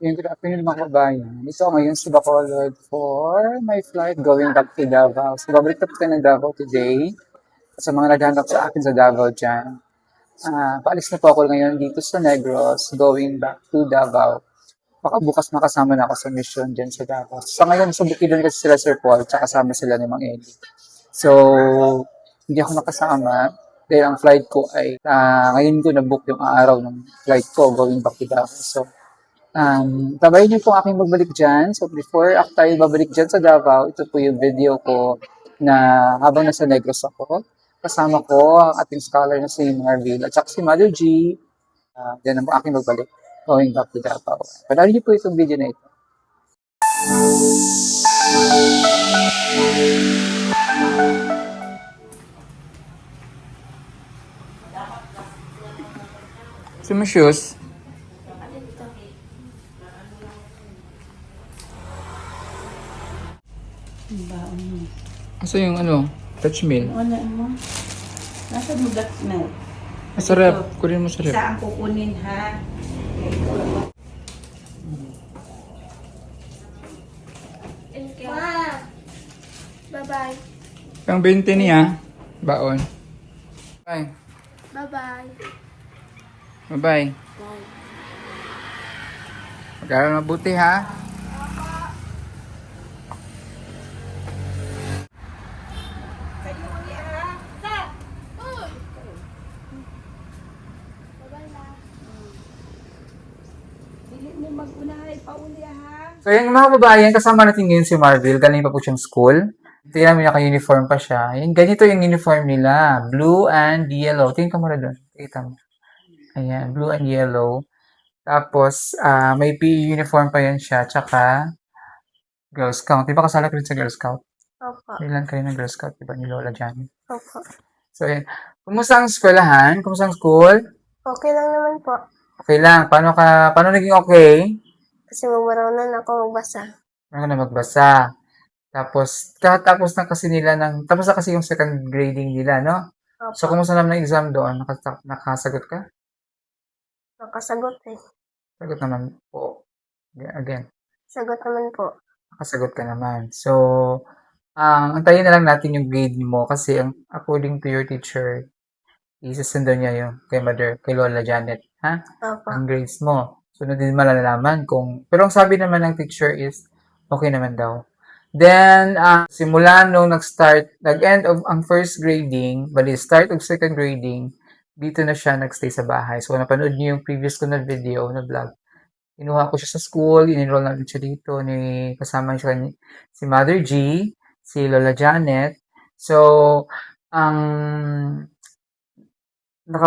Yung good afternoon mga kabayan. Ito ngayon sa Bacolod for my flight going back to Davao. So, babalik na po tayo ng Davao today. Sa mga naghanap sa akin sa Davao dyan. Paalis na po ako ngayon dito sa Negros, going back to Davao. Baka bukas makasama na ako sa mission dyan sa Davao. Sa ngayon, sa Bukidnon kasi sila Sir Paul, tsaka kasama sila ni Mang Eli. So, hindi ako nakasama dahil ang flight ko ay ngayon ko na-book yung araw ng flight ko going back to Davao. So, tabayin niyo po aking magbalik dyan. So, before tayo babalik dyan sa Davao, ito po yung video ko na habang nasa Negros ako. Kasama ko ang ating scholar na si Marvin at saka si Mother G. Yan ang aking magbalik going back to Davao. Panoorin niyo po itong video na ito. Gusto mo shoes? Asa yung touch meal? Wala mo. Nasa mudat na. Masarap. Kunin mo sarap. Saan kukunin ha? Bye-bye. Pang 20 niya. Baon. Bye. Bye-bye. Bye-bye. Mag-aaral mabuti ha. Dili mo mag-unahay pa uli ha. So yung mga babayan, kasama natin ngayon si Marvel. Galing pa po siyang school. Tingnan mo, naka-uniform pa siya. Yan, ganito yung uniform nila. Blue and yellow. Tingnan ka muna doon. Kita mo. Ayan, blue and yellow. Tapos, may PE uniform pa yan siya. Tsaka, Girl Scout. Di ba kasala ka rin sa Girl Scout? Opo. Ilan kayo ng Girl Scout? Di ba ni Lola Johnny? Opo. So, ayan. Kumusta ang eskwelahan? Kumusta ang school? Okay lang naman po. Okay lang. Paano naging okay? Kasi mamaraw na ako magbasa. Ano ka na magbasa? Tapos, tapos na kasi nila tapos na kasi yung second grading nila, no? Opo. So, kumusta naman ang exam doon? Nakasagot ka? Nakasagot eh. Sagot naman po. Again, Sagot naman po. nakasagot ka naman. So, antayin na lang natin yung grade mo kasi according to your teacher, isusundan niya yung kay Lola Janet, ha? Opo. Ang grades mo. So, na din malalaman pero ang sabi naman ng teacher is, okay naman daw. Then, simula nung nag-end of ang first grading, bali, start of second grading, dito na siya nagstay sa bahay. So, napanood niyo yung previous ko na video, na vlog. Kinuha ko siya sa school, in-enroll namin siya dito, kasama siya si Mother G, si Lola Janet. So,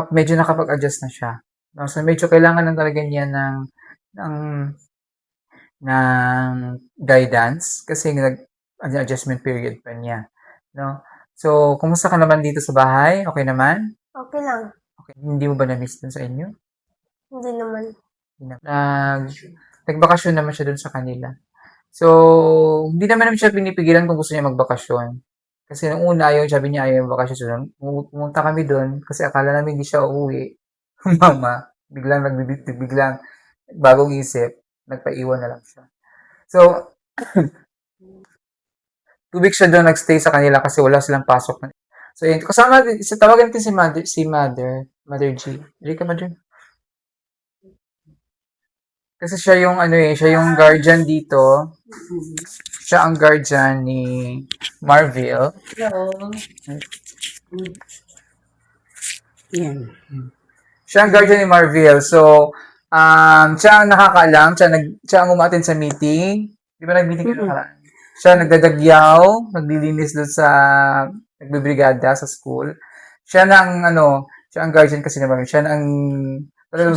medyo nakapag-adjust na siya. No? So, medyo kailangan lang talaga niya ng guidance kasi adjustment period pa niya. No? So, kumusta ka naman dito sa bahay? Okay naman? Okay lang. Okay. Hindi mo ba na-miss dun sa inyo? Hindi naman. Nagbakasyon naman siya dun sa kanila. So, hindi naman siya pinipigilan kung gusto niya magbakasyon. Kasi nung una, sabi niya ayaw magbakasyon. So, pumunta kami dun kasi akala namin hindi siya uuwi. Mama, biglang bagong isip, nagpaiwan na lang siya. So, 2 weeks siya doon nagstay sa kanila kasi wala silang pasok. So, yun. Kasama, tawagan natin si Mother G. Hindi ka, Mother? Kasi siya yung, siya yung guardian dito. Siya ang guardian ni Marvel. Hello. Yan. Siya ang guardian ni Marvel. So, siya ang nakakaalam. Siya ang umattend sa meeting. Di ba nag-meeting ka nakaraan? Siya nagdadagyaw, naglilinis doon nagbibrigada sa school. Siya siya ang guardian kasi naman. Siya ang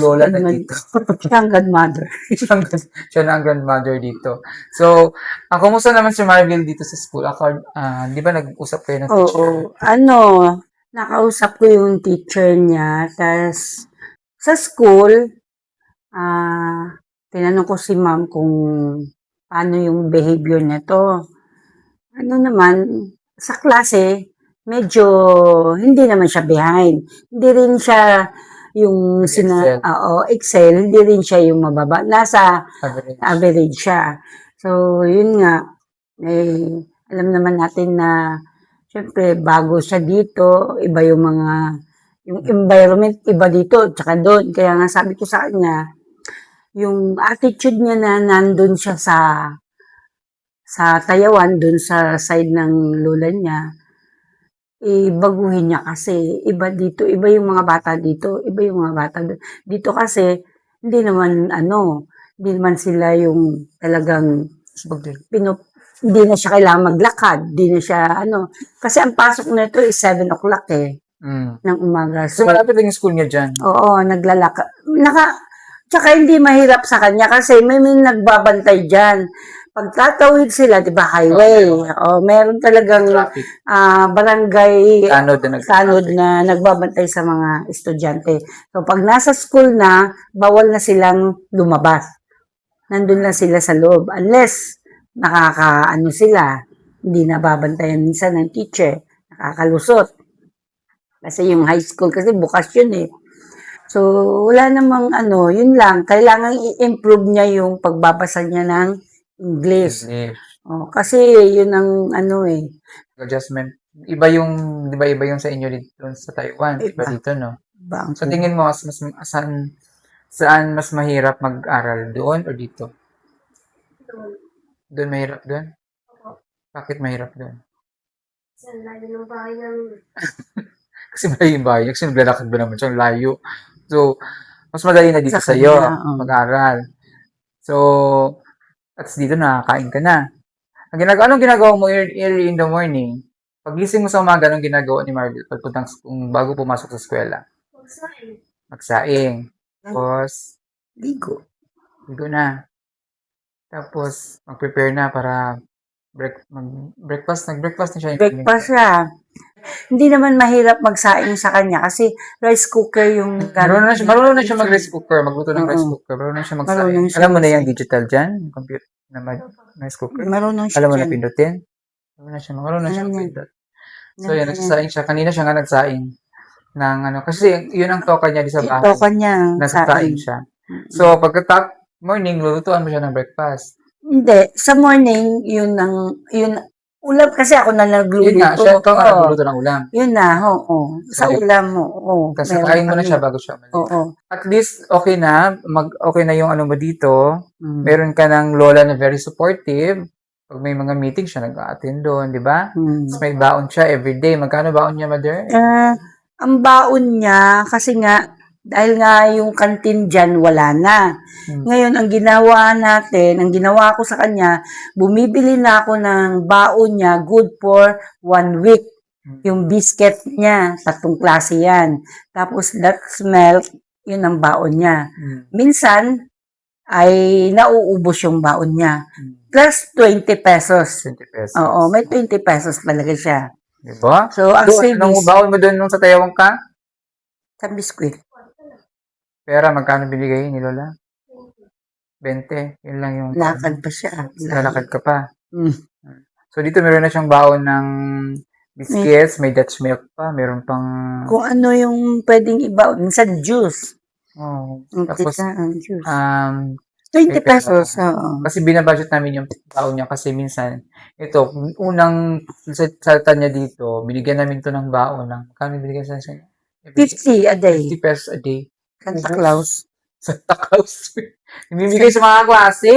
lola na dito. Siya ang godmother. Siya na ang grandmother dito. So, kumusta naman si Marvel dito sa school? Di ba nag-usap kayo ng teacher? Oo. Nakausap ko yung teacher niya. Tapos, sa school, tinanong ko si ma'am kung paano yung behavior nito. Sa klase, medyo hindi naman siya behind. Hindi rin siya yung Excel. Excel, hindi rin siya yung mababa. Nasa Average. average siya. So, yun nga, alam naman natin na, syempre, bago siya dito, iba yung yung environment, iba dito, tsaka doon. Kaya nga sabi ko sa kanya, yung attitude niya na nandun siya sa Taiwan, dun sa side ng lola niya, baguhin niya kasi iba dito, iba yung mga bata dito, iba yung mga bata dito kasi hindi naman hindi naman sila yung talagang hindi na siya kailangan maglakad, hindi na siya kasi ang pasok nito is 7 o'clock ng umaga. So, malapit lang yung school niya dyan. Oo, tsaka hindi mahirap sa kanya kasi may nagbabantay dyan. Pag tatawid sila, di ba, highway. Meron talagang Traffic. barangay Tanod na nagbabantay sa mga estudyante. So, pag nasa school na, bawal na silang lumabas. Nandun lang sila sa loob. Unless, sila, hindi nababantayan minsan ng teacher. Nakakalusot. Kasi yung high school kasi bukas yun So, wala namang yun lang. Kailangan i-improve niya yung pagbabasa niya ng English. Kasi yun ang Adjustment. Di ba iba yung sa inyo dito sa Taiwan? Iba dito, no? Sa tingin mo, saan mas mahirap mag-aral? Doon o dito? Doon mahirap doon? Bakit mahirap doon? Sa layo ng bahay namin. Kasi malayo yung bahay. Kasi naglalakad ba naman siya? Layo. So, mas madali na dito Sa sa'yo kanila, mag-aral. So, at dito nakakain ka na. Anong ginagawa mo early in the morning? Pagising mo sa umaga, anong ginagawa ni Marvel bago pumasok sa eskwela? Magsaing. Tapos, ligo. ligo na. Tapos, mag-prepare na para nag-breakfast na siya. Breakfast siya. Hindi naman mahirap magsaing sa kanya kasi rice cooker yung Marunong na siya mag-rice cooker, magluto ng rice cooker. Marunong na siya magsaing. Marunong siya Alam mo na yung magsaing. digital dyan? Yung computer na rice cooker? Marunong siya Alam mo na dyan. pindutin? Marunong na siya Alam niya. magpindot. So, yun, nagsasaing siya. Kanina siya nga nagsaing ng kasi yun ang toka niya di sa bahay. Toka niya. Nagsasaing siya. So, morning, lulutuan mo siya ng breakfast. Hindi. Sa morning, yun ulam kasi ako na nagluluto. Yun nga, siya ito nga nagluluto ng ulam. Yun na, oo. Sa So, ulam mo, Kasi kain mo na siya bago siya umalis. Oo. At least, okay na. Okay na yung mo dito. Mm. Meron ka ng lola na very supportive. Pag may mga meeting siya, nag-attend doon, di ba? Tapos may baon siya everyday. Magkano baon niya, mother? Ang baon niya, kasi nga, dahil nga yung kantin dyan, wala na. Ngayon, ang ginawa ko sa kanya, bumibili na ako ng baon niya, good for 1 week. Yung biscuit niya, 3 klase yan. Tapos, that's milk, yun ang baon niya. Minsan, ay nauubos yung baon niya. Plus 20 pesos. 20 pesos. Oo, may 20 pesos talaga siya. Diba? So, ang Anong savings, baon mo doon nung sa Taiwan ka? sa biskwit. Pera, magkano binigay ni Lola? 20. Yun lang yung... Lakad pa siya. Lalakad ka pa. Mm. So, dito meron na siyang baon ng biscuits, may Dutch milk pa, meron pang... Kung ano yung pwedeng iba, minsan juice. Tapos, juice. 20 may pesos. pera. Oo. Kasi binabudget namin yung baon niya kasi minsan, ito, unang salta niya dito, binigyan namin to ng baon ng, kano binigyan sa siya? 50 a day. 50 pesos a day. Santa Claus. Santa Claus. Namimigay sa mga klase.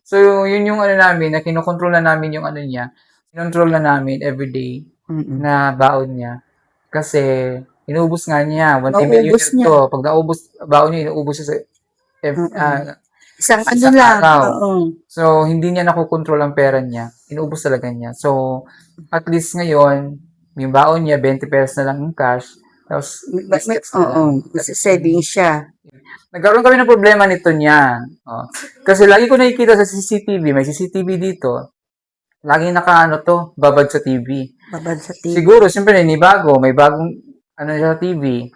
So, yun yung namin, na kinokontrol na namin yung niya. Kinontrol na namin everyday na baon niya. Kasi, inuubos nga niya. 1 million Naubos to. Pag naubos, baon niya, inuubos siya sa isang lang. Oo. So, hindi niya nakokontrol ang pera niya. Inuubos talaga niya. So, at least ngayon, yung baon niya, 20 pesos na lang yung cash. Tapos, Saving siya. nagkaroon kami ng problema nito niya. Kasi lagi ko nakikita sa CCTV, may CCTV dito. Lagi babad sa TV. Babad sa TV. Siguro, siyempre, may bagong, sa TV.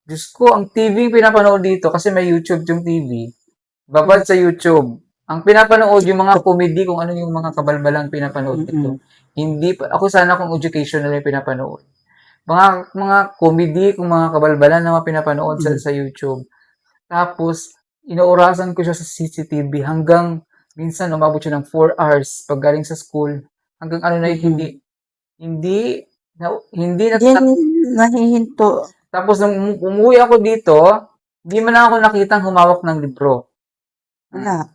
Diyos ko, ang TV yung pinapanood dito, kasi may YouTube yung TV. Babad sa YouTube. Ang pinapanood, yung mga comedy, kung ano yung mga kabalbalang pinapanood dito. Hindi, ako sana kung educational yung pinapanood. mga comedy, kung mga kabalbalan na mga pinapanood sa YouTube. Tapos, inuurasan ko siya sa CCTV hanggang minsan umabot siya ng 4 hours pag galing sa school. Hanggang ano na yun, hindi, hindi na, Diyan nahihinto. tapos nung umuwi ako dito, hindi man ako nakitang humawak ng libro. Wala.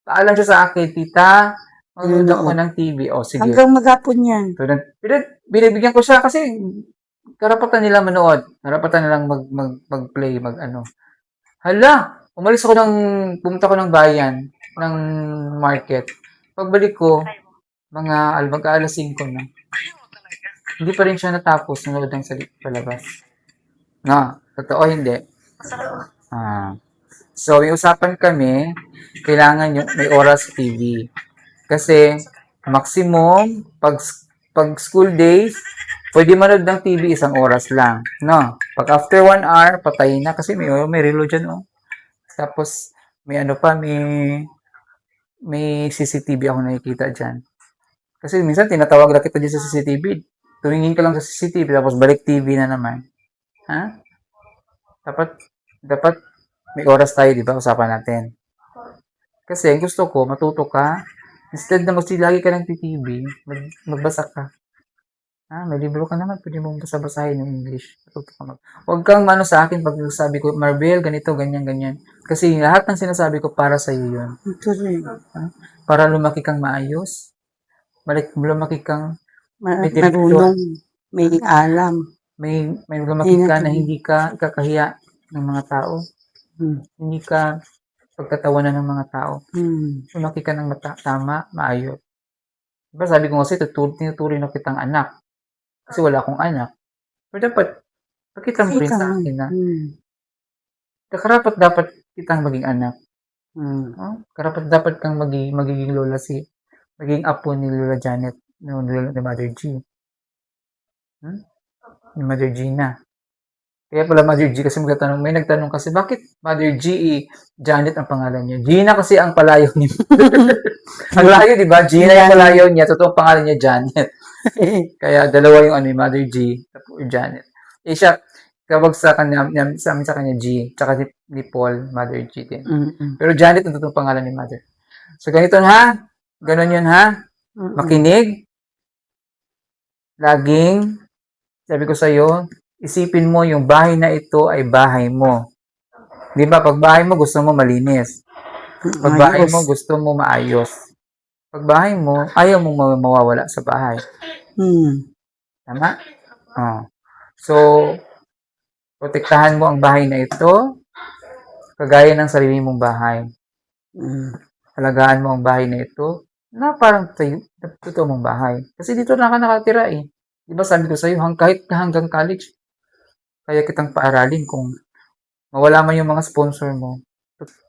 Paalam siya sa akin, tita, manonood ako Nanonood. ng TV. O, sige. Hanggang maghapon yan. So, binibigyan ko siya kasi karapatan nila manood. Karapatan nilang mag-play, mag-ano. Hala, pumunta ko ng bayan, ng market. Pagbalik ko, mag-alas 5 na. Hindi pa rin siya natapos nanood ng palabas. Na, totoo hindi. Ah. So, may usapan kami, kailangan yung may oras sa TV. Kasi, maximum, pag school days, pwede manood ng TV 1 oras lang. No? Pag after 1 hour, patay na. Kasi may relo dyan, oh. Tapos, may ano pa, may CCTV ako nakikita dyan. Kasi minsan, tinatawag na kita dyan sa CCTV. Tumingin ka lang sa CCTV, tapos balik TV na naman. Ha? Dapat may oras tayo, di ba? Usapan natin. Kasi gusto ko, matuto ka. Instead na lagi ka ng TV, magbasa ka. May libro ka naman, pwede mong basa-basahin yung English. Matuto ka Huwag kang mano sa akin pag sabi ko, Marvel, ganito, ganyan, ganyan. Kasi lahat ng sinasabi ko para sa iyo yun. Ito rin. Para lumaki kang maayos. Lumaki kang may Marunong. May alam. may lumaki ka na hindi ka kakahiya ng mga tao. Hindi ka pagtatawanan ng mga tao. Lumaki ka ng tama, maayos. Diba sabi ko kasi, tinuturing na kitang anak. Kasi wala akong anak. Pero dapat, pakita mo rin sa akin na karapat dapat kitang maging anak. Karapat dapat kang magiging lola magiging apo ni Lola Janet, ni Mother G. Ni Mother Gina. Kaya pala Mother G kasi may nagtanong kasi, bakit Mother G, Janet ang pangalan niya? Gina kasi ang palayo niya. Ang layo, di ba? Gina yung palayo niya, totoong pangalan niya Janet. Kaya dalawa yung Mother G, tapos Janet. Siya, kapag sa amin sa kanya G, tsaka ni Paul, Mother G din. Pero Janet ang totoong pangalan ni Mother. So ganito ha, ganon yun ha, makinig, laging, sabi ko sa'yo, isipin mo yung bahay na ito ay bahay mo. Di ba? Pag bahay mo, gusto mo malinis. Pag bahay mo, gusto mo maayos. Pag bahay mo, ayaw mo mawawala sa bahay. Tama? So, protektahan mo ang bahay na ito, kagaya ng sarili mong bahay. Alagaan mo ang bahay na ito, na parang totoo mong bahay. Kasi dito na ka nakatira eh. Di ba sabi ko sa'yo, kahit hanggang college, kaya kitang paaralin kung mawala man yung mga sponsor mo,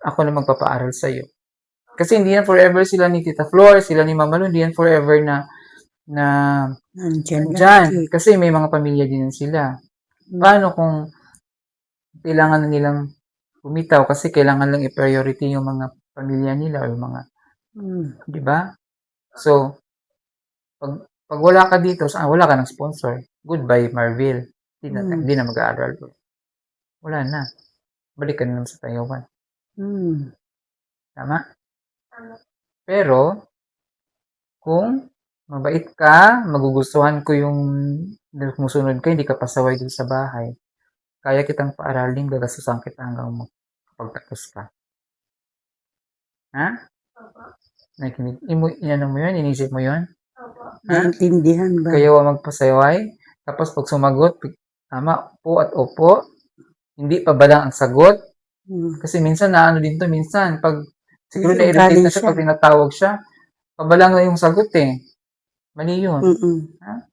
ako na magpapaaral sa'yo. Kasi hindi yan forever sila ni Tita Flor, sila ni Mama Lu, hindi yan forever na nandyan. Kasi may mga pamilya din sila. Paano kung kailangan na nilang bumitaw kasi kailangan lang i-priority yung mga pamilya nila o yung mga, di ba? So, pag wala ka dito, wala ka ng sponsor, goodbye Marvel. Hindi na mag-aaral. Wala na. Balik ka na naman sa Taiwan. Tama? Pero, kung mabait ka, magugustuhan ko yung kumusunod ka, hindi ka pasaway dito sa bahay, kaya kitang paaralin, gagastusan kita hanggang pagtapos ka. Ha? Inano mo yun? Inisip mo yun? Naintindihan ba? Kaya huwag magpasaway. Tapos pag sumagot, tama, opo at opo. Hindi pa balang ang sagot. Kasi minsan din to, minsan pag siguro na-irritate na siya pag tinatawag siya, pabalang na yung sagot eh. Mali yun. Ha?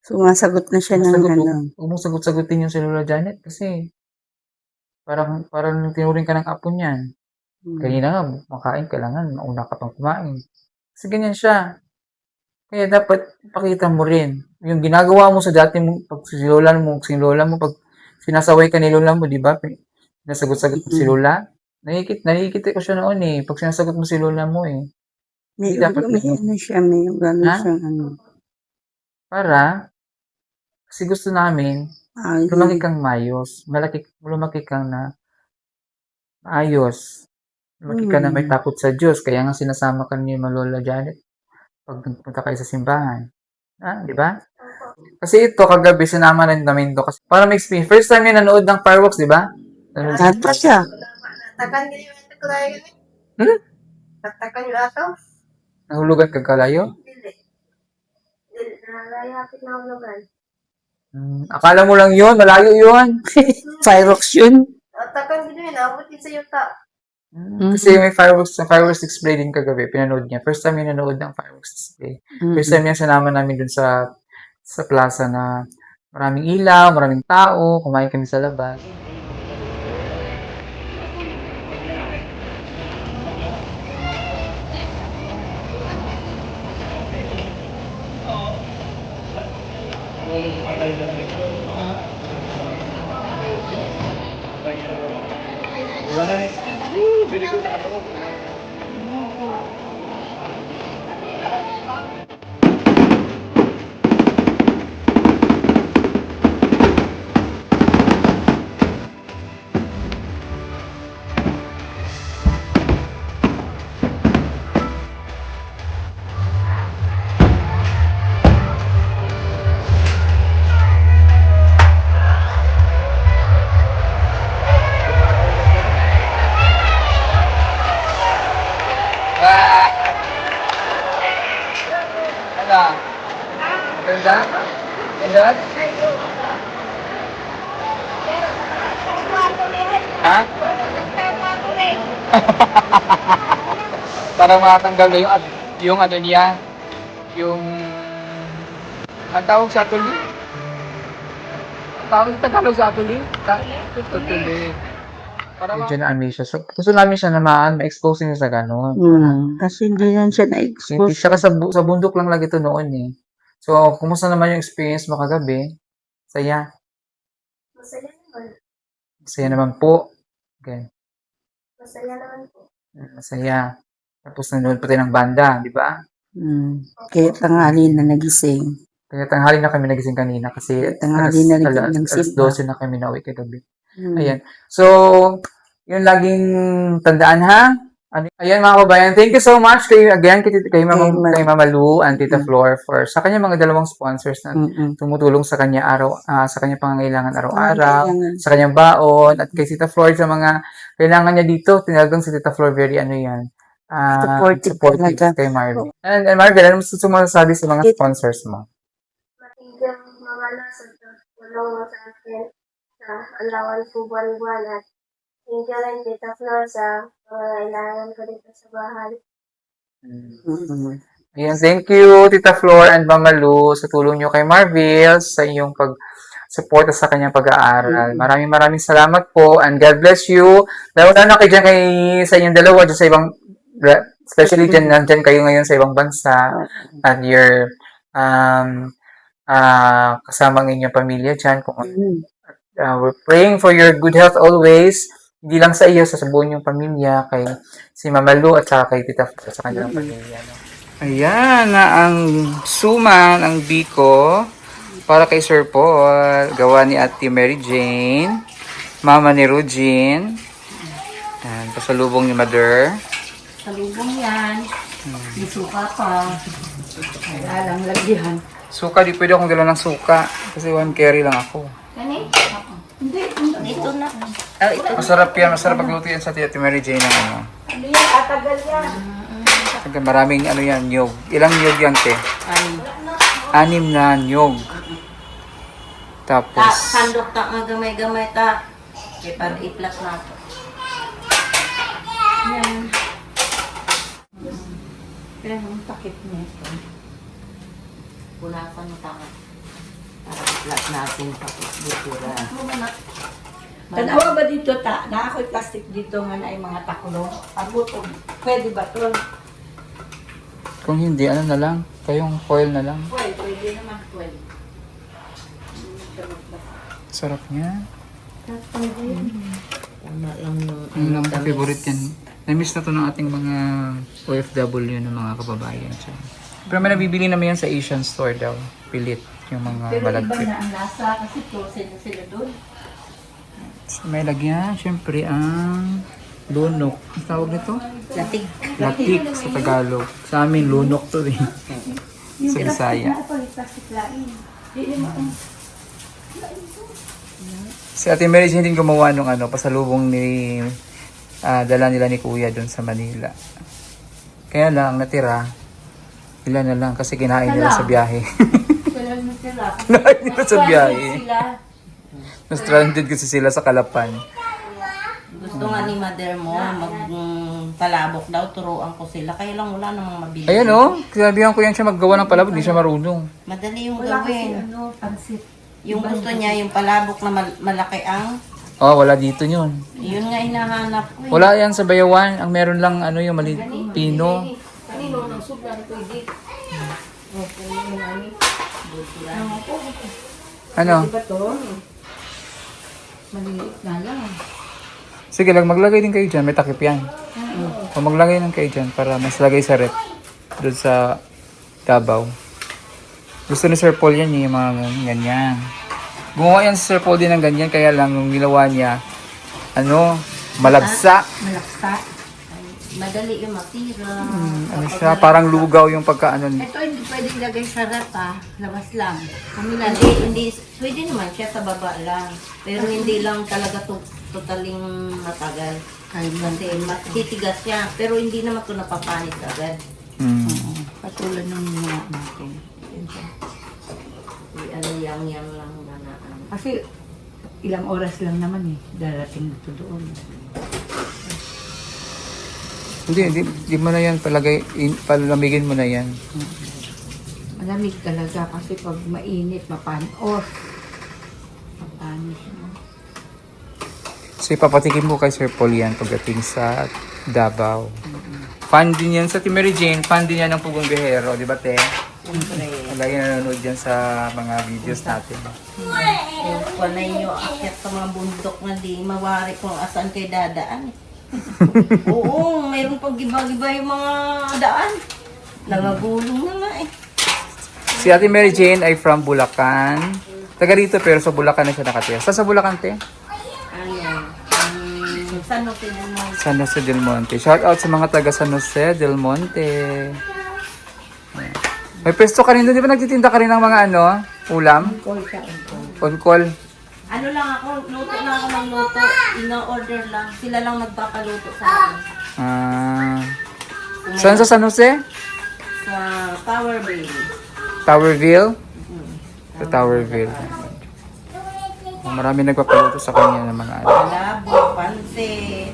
So, masagot na siya ng ano. Huwag mong sagot-sagutin yung si Lola Janet kasi parang tinuring ka ng apo niyan. Kanina nga, makain, kailangan mauna ka pang kumain. Kasi ganyan siya. Kaya dapat pakita mo rin. Yung ginagawa mo sa dati mo, pag si Lola mo, pag sinasaway ka ni Lola mo, di ba? Nasagot-sagot mo si Lola. Nakikita ko siya noon eh. Pag sinasagot mo si Lola mo eh. May gano'n siya, may gano'n siyang ano. Para, Kasi gusto namin, Ay, lumaki kang mayos. Lumaki kang na ayos. Lumaki ka na may takot sa Diyos. Kaya nga sinasama ka ni Lola Janet pag nagpunta kayo sa simbahan. Di ba? Kasi ito, kagabi, sinama rin namin to. Kasi para may experience. First time niya nanood ng fireworks, di ba? Tata siya. Takan din yung ito ko tayo yun. Hmm? Takan yung ato. Nahulugan ka kalayo? Dili. Dili. Nalayapit na ako naman. Akala mo lang yun, malayo yun. Fireworks yun. Takan din yun. Abot din sa yuta. Kasi may fireworks display din kagabi, pinanood niya. First time niya nanood ng fireworks display. First time niya sinama namin dun sa plaza na maraming ilaw, maraming tao, kumain kami sa labas. Ano? Ganda? Ganda? Ha? Para matanggal na yung ano niya, yung ang tawag sa tuloy? Ang tawag sa Tagalog sa tuloy? Tuloy. Para medyo na-amaze siya. So, gusto namin siya naman, ma-expose niya sa gano'n. Kasi hindi yan siya Hindi na-expose. siya sa bundok lang lagi ito noon eh. So, kumusta naman yung experience mo kagabi? Saya. Masaya naman. Masaya naman po. Okay. Masaya naman po. Masaya. Tapos nanonood pa tayo ng banda, di ba? Kaya tanghali na nagising. Kaya tanghali na kami nagising kanina kasi Tanghali na rin ng alas simba. 12 na kami nauwi kagabi. Ayan. So, yun laging tandaan ha. Ayan mga kabayan, thank you so much kay Mama Lu and Tita Flor sa kanya mga dalawang sponsors na tumutulong sa kanya sa kanya pangangailangan araw-araw, sa kanyang baon, at kay Tita Flor sa mga kailangan niya dito. Tinagang si Tita Flor very supportive kay Marvin. And Marvin, ano gusto mo sabi sa mga sponsors mo? Matigam mamala sa tulong mo sa akin sa alawan po buwan-buwan at thank you rin Tita Flor sa mga kailangan ko dito sa bahay. Ayan, thank you Tita Flor and Mama Lu sa tulong nyo kay Marvil sa inyong pag-suporta sa kanyang pag-aaral. Maraming salamat po and God bless you. Lalo na kayo dyan sa inyong dalawa dyan sa ibang, especially dyan nandyan kayo ngayon sa ibang bansa and your kasama ng inyong pamilya dyan. We're praying for your good health always. Hindi lang sa iyo, sa buong yung pamilya, kay si Mama Lu at saka kay Tita Flor sa kanilang pamilya. No? Ayan na ang suman, ang biko, para kay Sir Paul. Gawa ni Ate Mary Jane, Mama ni Rugine. Ayan, pasalubong ni Mother. Salubong yan. May suka pa. Alang lagyan. Suka, di pwede akong dala ng suka. Kasi 1 carry lang ako. Kani? Hindi. Ito na. Masarap yan. Masarap pagluto yan sa Ate Mary Jane. Ano yan? Atagal yan. Maraming yan, nyog. Ilang nyog yan, te? 6 na nyog. Tapos, Sandok ta nga gamay-gamay ta. Kaya para i-plus na ito. Yan. Pero ang takip niya ito. Punasan mo tama. Para i-plus natin sa butura. Tanawa ba dito ta? Na ako'y plastic dito nga na mga takulong. Abutog. Pwede ba ito? kung hindi, ano na lang? Kayong foil na lang. Pwede naman. Pwede. Sarap niya. Tama lang yung Ang lang favorite yan. Na-miss na to ng ating mga OFW ng mga kababayan. Pero may nabibili naman yan sa Asian store daw. Pilit. Yung mga Pero iba malagkit. na ang lasa kasi frozen na sila doon. So, may lagyan, syempre, ang lunok. Ang tawag nito? Latig. Latik sa Tagalog. Sa amin, lunok to eh. Sa Bisaya. Si Ate Mary Jane din gumawa nung pasalubong ni dala nila ni Kuya doon sa Manila. Kaya lang, natira. Ilan na lang kasi kinain nila sa biyahe. Sila na sila. Kinain nila sa biyahe. Sila. Na-stranded kasi sila sa Kalapan. Gusto nga ni mother mo magpalabok daw, turuan ko sila. Kaya lang wala namang mabili. Ayan sabihan ko yan siya maggawa ng palabok, hindi siya marunong. Madali yung Wala kasi gawin. pansit. Yung gusto niya, yung palabok na malaki ang, Wala dito yun. yun nga hinahanap ko. Wala yan sa Bayawan. Ang meron lang yung mali pino. Kanino nang sobra nito hindi. Ano? Diba to? Maliit na lang. Sige lang, maglagay din kayo dyan. May takip yan. O maglagay lang kayo dyan para mas lagay sa rep. Doon sa Davao. Gusto ni Sir Paul yan yung mga ganyan. Gumawa yan si Sir Paul din ng ganyan. Kaya lang yung nilawa niya, malabsa. Malaksa. Madali yung matira. Ano siya, parang lugaw yung pagkaano. Ito hindi pwedeng lagay sa rep labas lang. Kami lang. Hindi, pwede naman siya sa baba lang. Pero hindi lang talaga totaling matagal. Kasi matitigas siya. Pero hindi naman ito napapanit agad. Katulad ng mga natin. Ano yang lang na Kasi ilang oras lang naman darating ito doon. Hindi mo na yan palamigin mo na yan. Malamig talaga kasi pag mainit, mapanos. Mapanis mo. So ipapatikim mo kay Sir Paul yan pagdating sa Davao. Fan din yan sa Ate Mary Jane, fan din yan ng Pugong Bihero, di ba te? Siyempre. Lagi nanonood yan sa mga videos natin. Yung panay nyo akyat sa mga bundok na di mawari kung asan kayo dadaan. Oo, mayroon pag giba-giba yung mga daan. Nangagulong na nga eh. Si Ate Mary Jane ay from Bulacan. Taga rito pero sa Bulacan na siya nakatira. Saan sa Bulacan te? Ano? San Jose del Monte. San Jose del Monte. Shout out sa mga taga San Jose del Monte. Ayan. May pwesto ka rin doon. Di ba nagtitinda ka rin ng mga ulam? Call siya. On call. Ano lang ako, luto lang ako ng luto. Ina-order lang. Sila lang nagpapaluto sa akin. Saan sa San Jose? Sa Tower Bay. Towerville? Sa Towerville. Marami nagpapaluto sa kanya ng mga Malabo, pansit,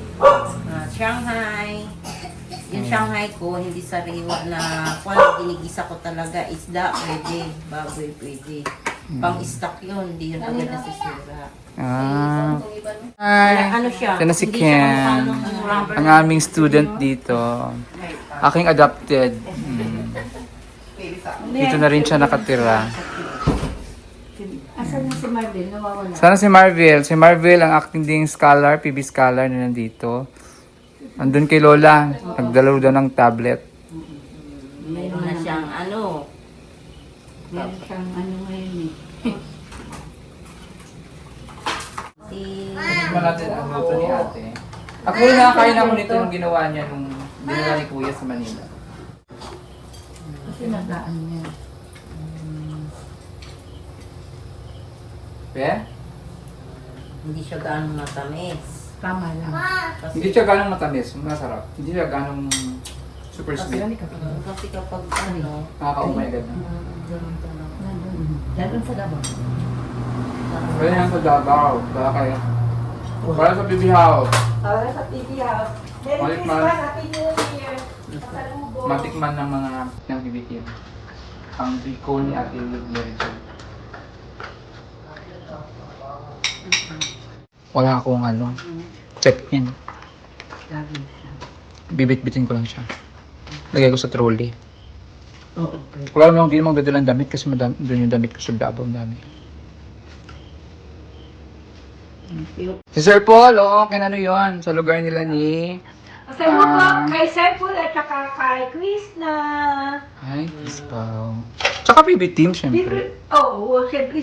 Shanghai. Yung Shanghai ko, hindi sariwa na kung ginigisa ko talaga, isda, pwede, baboy, pwede. Pang-stock yun, hindi yun agad nasisira. Hi! Ano siya? Yan na si Hindi siya Ken. kamukha ng rubber. Ang aming student dito. Aking adopted. Dito na rin siya nakatira. Asan na si Marvin? Nawawala. Sana si Marvel. Si Marvel ang acting ding scholar, PB scholar na nandito. Andun kay Lola. Nagdalaw daw ng tablet. Meron na siyang ano. Meron siyang ngayon Si... Tikman natin ang luto ni ate. Actually, nakakain ako nito yung ginawa niya nung ginawa ni Kuya sa Manila. Kasi nagaan niya. Be? Hindi siya gaano matamis. Tama lang. Hindi siya ganong matamis. Masarap. Hindi siya ganong super sweet. Kasi kapag ano, Nakaka-umay agad na. Lalo sa Davao. Pwede yan sa Davao. Para kayo. Para sa BB House. Para sa TV House. Matikman. Happy New Year. Pasalubong. Matikman ng mga ng BBQ. Ang biko ni Ate Mary Jane. Wala akong check in. Lagi siya. Bibit-bitin ko lang siya. Lagay ko sa trolley. Oo. Wala naman, hindi naman gadalang damit kasi doon yung damit ko sa Davao, ang dami. Si Sir Paul, okay na yun. Sa lugar nila ni Kasi mo po, kay Saiful at saka kay Krishna. Ay, Ispaw. Tsaka favorite team, syempre. Oo, siyempre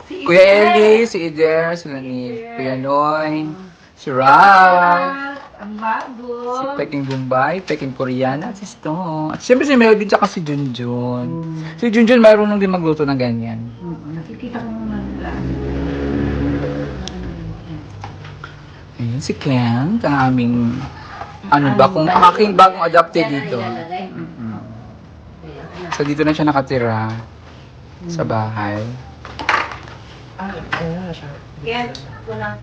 si Kuya Eli, si Ider, sila ni Kuya Noy, si Ralph, ang bago. si Peking Bombay, Peking Koreana, at si Stone. At syempre si Melvin tsaka si Junjun. Si Junjun marunong din magluto ng ganyan. Nakikita ko naman lang. Ayun, si Ken, ang aming, ano ba, kung aking bagong adopted dito. Ilalagay. So dito na siya nakatira sa bahay. Yan, walang